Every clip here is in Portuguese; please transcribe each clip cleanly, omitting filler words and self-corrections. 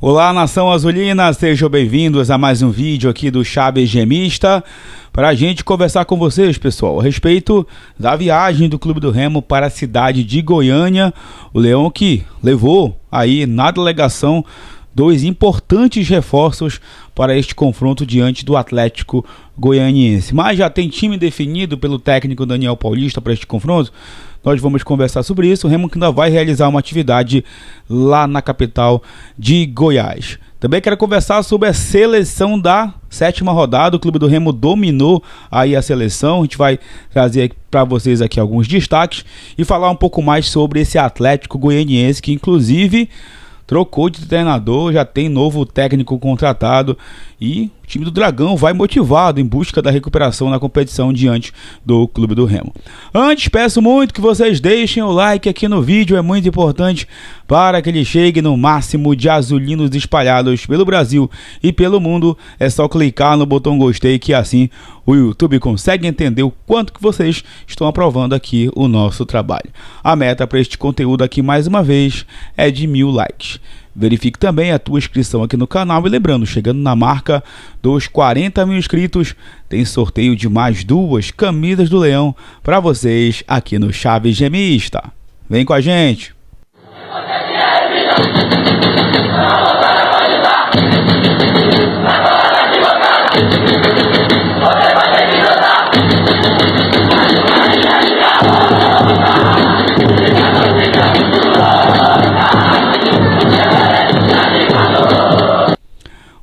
Olá, nação azulina, sejam bem-vindos a mais um vídeo aqui do Chaves Gemista para a gente conversar com vocês, pessoal, a respeito da viagem do Clube do Remo para a cidade de Goiânia. O Leão que levou aí na delegação dois importantes reforços para este confronto diante do Atlético Goianiense. Mas já tem time definido pelo técnico Daniel Paulista para este confronto? Nós vamos conversar sobre isso. O Remo que ainda vai realizar uma atividade lá na capital de Goiás. Também quero conversar sobre a seleção da sétima rodada. O Clube do Remo dominou aí a seleção. A gente vai trazer para vocês aqui alguns destaques e falar um pouco mais sobre esse Atlético Goianiense que inclusive trocou de treinador, já tem novo técnico contratado e o time do Dragão vai motivado em busca da recuperação na competição diante do Clube do Remo. Antes, peço muito que vocês deixem o like aqui no vídeo, é muito importante para que ele chegue no máximo de azulinos espalhados pelo Brasil e pelo mundo. É só clicar no botão gostei que assim o YouTube consegue entender o quanto que vocês estão aprovando aqui o nosso trabalho. A meta para este conteúdo aqui, mais uma vez, é de 1000 likes. Verifique também a tua inscrição aqui no canal e lembrando, chegando na marca dos 40 mil inscritos, tem sorteio de mais 2 camisas do Leão para vocês aqui no Chaves Gemista. Vem com a gente!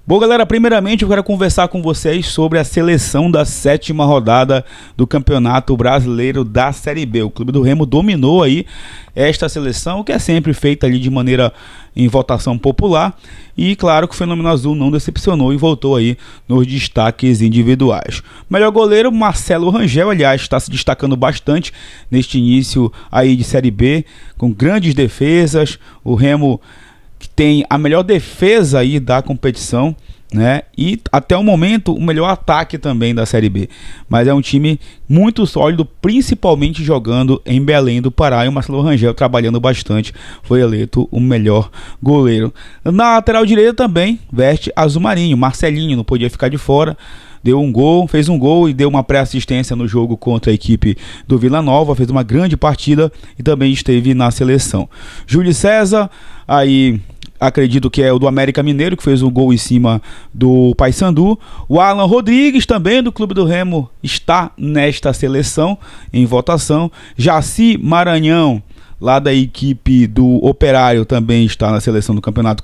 Bom, galera, primeiramente eu quero conversar com vocês sobre a seleção da sétima rodada do Campeonato Brasileiro da Série B. O Clube do Remo dominou aí esta seleção, que é sempre feita ali de maneira em votação popular. E claro que o Fenômeno Azul não decepcionou e voltou aí nos destaques individuais. Melhor goleiro, Marcelo Rangel, aliás, está se destacando bastante neste início aí de Série B, com grandes defesas. O Remo que tem a melhor defesa aí da competição, né? E até o momento o melhor ataque também da Série B. Mas é um time muito sólido, principalmente jogando em Belém do Pará. E o Marcelo Rangel trabalhando bastante, foi eleito o melhor goleiro. Na lateral direita também veste azul marinho. Marcelinho não podia ficar de fora. Deu um gol, fez um gol e deu uma pré-assistência no jogo contra a equipe do Vila Nova. Fez uma grande partida e também esteve na seleção. Júlio César, aí acredito que é o do América Mineiro, que fez um gol em cima do Paysandu. O Alan Rodrigues, também do Clube do Remo, está nesta seleção em votação. Jaci Maranhão, lá da equipe do Operário, também está na seleção do campeonato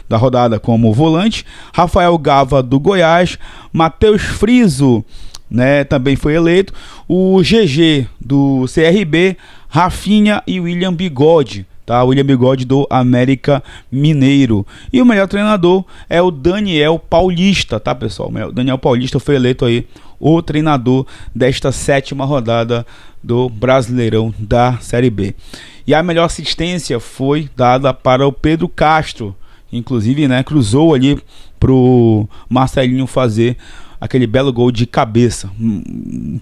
da rodada como volante. Rafael Gava, do Goiás. Matheus Friso, né, também foi eleito. O GG do CRB, Rafinha e William Bigode. Tá, William Bigode do América Mineiro. E o melhor treinador é o Daniel Paulista, tá, pessoal? O Daniel Paulista foi eleito aí o treinador desta sétima rodada do Brasileirão da Série B. E a melhor assistência foi dada para o Pedro Castro. Inclusive, né, cruzou ali pro Marcelinho fazer aquele belo gol de cabeça.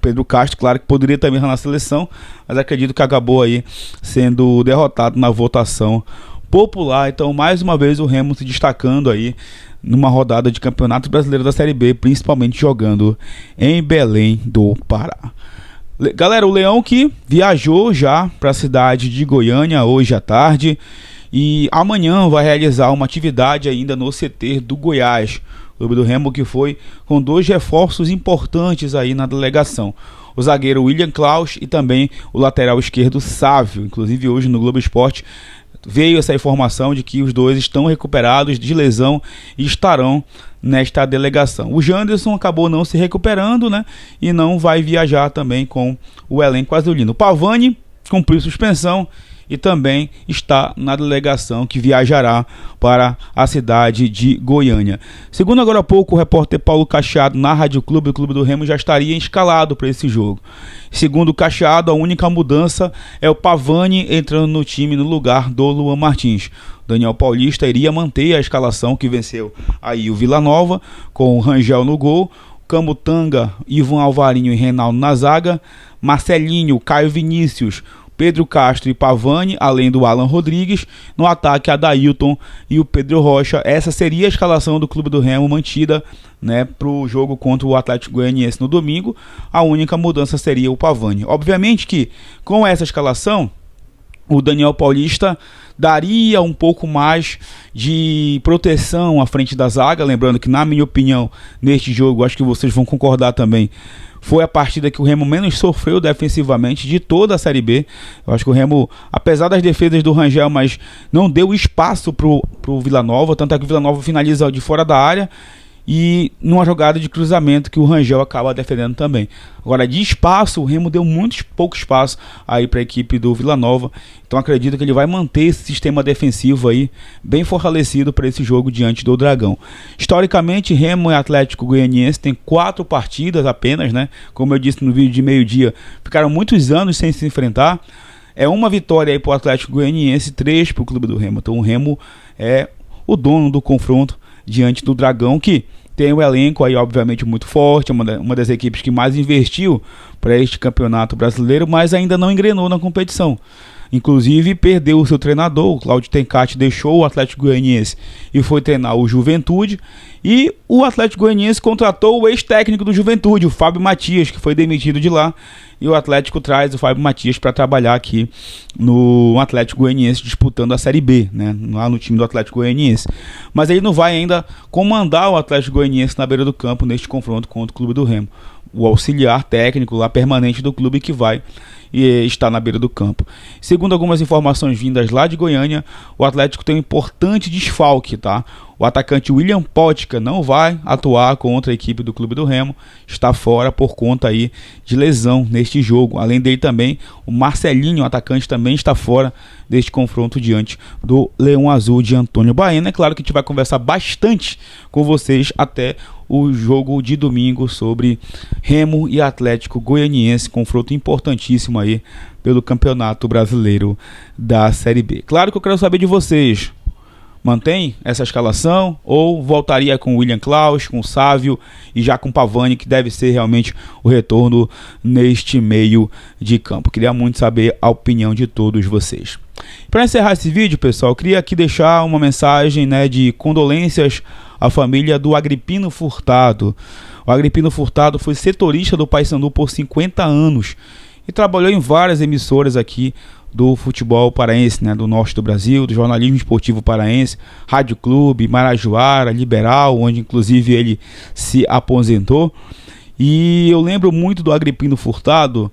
Pedro Castro, claro que poderia também estar na seleção, mas acredito que acabou aí sendo derrotado na votação popular. Então, mais uma vez, o Remo se destacando aí numa rodada de Campeonato Brasileiro da Série B, principalmente jogando em Belém do Pará. Galera, o Leão que viajou já para a cidade de Goiânia hoje à tarde e amanhã vai realizar uma atividade ainda no CT do Goiás. O Clube do Remo que foi com 2 reforços importantes aí na delegação. O zagueiro William Klaus e também o lateral esquerdo Sávio. Inclusive hoje no Globo Esporte veio essa informação de que os dois estão recuperados de lesão e estarão nesta delegação. O Janderson acabou não se recuperando, né? E não vai viajar também com o elenco azulino. O Pavani cumpriu suspensão e também está na delegação que viajará para a cidade de Goiânia. Segundo agora há pouco o repórter Paulo Cachado na Rádio Clube, o Clube do Remo já estaria escalado para esse jogo. Segundo o Cachado, a única mudança é o Pavani entrando no time no lugar do Luan Martins. Daniel Paulista iria manter a escalação que venceu aí o Vila Nova, com o Rangel no gol, Camutanga, Ivan Alvarinho e Reinaldo na zaga, Marcelinho, Caio Vinícius, Pedro Castro e Pavani, além do Alan Rodrigues. No ataque, Adailton e o Pedro Rocha. Essa seria a escalação do Clube do Remo mantida, né, para o jogo contra o Atlético Goianiense no domingo. A única mudança seria o Pavani. Obviamente que com essa escalação, o Daniel Paulista daria um pouco mais de proteção à frente da zaga. Lembrando que, na minha opinião, neste jogo, acho que vocês vão concordar também, foi a partida que o Remo menos sofreu defensivamente de toda a Série B. Eu acho que o Remo, apesar das defesas do Rangel, mas não deu espaço pro Vila Nova. Tanto é que o Vila Nova finaliza de fora da área e numa jogada de cruzamento que o Rangel acaba defendendo também. Agora, de espaço, o Remo deu muito pouco espaço aí para a equipe do Vila Nova. Então acredito que ele vai manter esse sistema defensivo aí bem fortalecido para esse jogo diante do Dragão. Historicamente, Remo e Atlético Goianiense tem 4 partidas apenas, né? Como eu disse no vídeo de meio-dia, ficaram muitos anos sem se enfrentar. É uma vitória aí para o Atlético Goianiense, 3 para o Clube do Remo. Então o Remo é o dono do confronto diante do Dragão, que tem um elenco aí obviamente muito forte, uma das equipes que mais investiu para este campeonato brasileiro, mas ainda não engrenou na competição. Inclusive perdeu o seu treinador, o Claudio Tencati deixou o Atlético Goianiense e foi treinar o Juventude. E o Atlético Goianiense contratou o ex-técnico do Juventude, o Fábio Matias, que foi demitido de lá. E o Atlético traz o Fábio Matias para trabalhar aqui no Atlético Goianiense, disputando a Série B, né, lá no time do Atlético Goianiense. Mas ele não vai ainda comandar o Atlético Goianiense na beira do campo neste confronto contra o Clube do Remo. O auxiliar técnico lá permanente do clube que vai e está na beira do campo. Segundo algumas informações vindas lá de Goiânia, o Atlético tem um importante desfalque, tá? O atacante William Potka não vai atuar contra a equipe do Clube do Remo, está fora por conta aí de lesão neste jogo. Além dele também, o Marcelinho, o atacante, também está fora deste confronto diante do Leão Azul de Antônio Baena. É claro que a gente vai conversar bastante com vocês até o jogo de domingo sobre Remo e Atlético Goianiense, confronto importantíssimo aí pelo Campeonato Brasileiro da Série B. Claro que eu quero saber de vocês. Mantém essa escalação ou voltaria com o William Klaus, com o Sávio e já com o Pavani, que deve ser realmente o retorno neste meio de campo? Queria muito saber a opinião de todos vocês. Para encerrar esse vídeo, pessoal, eu queria aqui deixar uma mensagem, né, de condolências à família do Agripino Furtado. O Agripino Furtado foi setorista do Paysandu por 50 anos e trabalhou em várias emissoras aqui do futebol paraense, né, do norte do Brasil, do jornalismo esportivo paraense, Rádio Clube, Marajoara, Liberal, onde inclusive ele se aposentou. E eu lembro muito do Agripino Furtado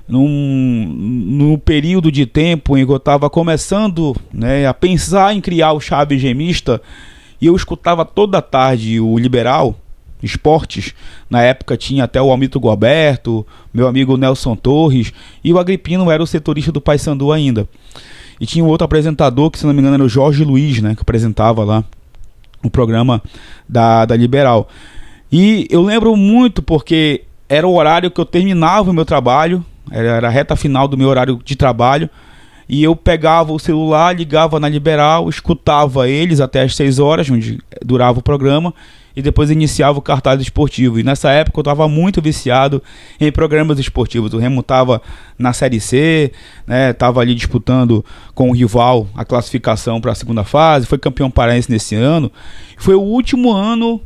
num período de tempo em que eu estava começando, né, a pensar em criar o Chaves Gemista, e eu escutava toda tarde o Liberal Esportes. Na época tinha até o Almito Gualberto, meu amigo Nelson Torres, e o Agripino era o setorista do Paysandu ainda. E tinha um outro apresentador, que se não me engano era o Jorge Luiz, né, que apresentava lá o programa da Liberal. E eu lembro muito porque era o horário que eu terminava o meu trabalho, era a reta final do meu horário de trabalho, e eu pegava o celular, ligava na Liberal, escutava eles até as 6 horas, onde durava o programa, e depois iniciava o cartaz esportivo. E nessa época eu estava muito viciado em programas esportivos. O Remo estava na Série C, né, estava ali disputando com o rival a classificação para a segunda fase, foi campeão paraense nesse ano. Foi o último ano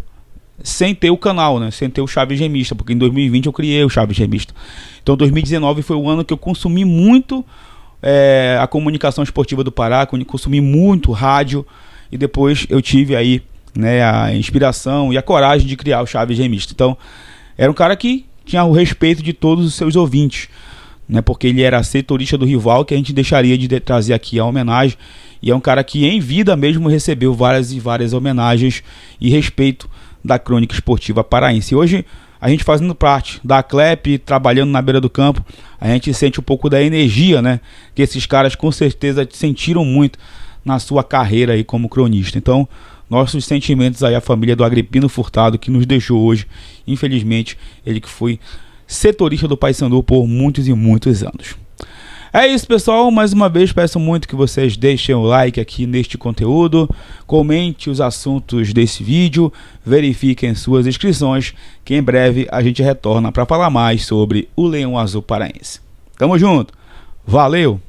sem ter o canal, né, sem ter o Chaves Gemista, porque em 2020 eu criei o Chaves Gemista. Então 2019 foi o ano que eu consumi muito a comunicação esportiva do Pará, consumi muito rádio, e depois eu tive aí, né, a inspiração e a coragem de criar o Chaves Gemista. Então era um cara que tinha o respeito de todos os seus ouvintes, né, porque ele era setorista do rival, que a gente deixaria de trazer aqui a homenagem, e é um cara que em vida mesmo recebeu várias e várias homenagens e respeito da crônica esportiva paraense. E hoje a gente fazendo parte da CLEP, trabalhando na beira do campo, a gente sente um pouco da energia, né, que esses caras com certeza sentiram muito na sua carreira aí como cronista. Então, nossos sentimentos aí à família do Agripino Furtado, que nos deixou hoje, infelizmente, ele que foi setorista do Paysandu por muitos e muitos anos. É isso, pessoal, mais uma vez peço muito que vocês deixem o like aqui neste conteúdo, comente os assuntos desse vídeo, verifiquem suas inscrições, que em breve a gente retorna para falar mais sobre o Leão Azul Paraense. Tamo junto, valeu!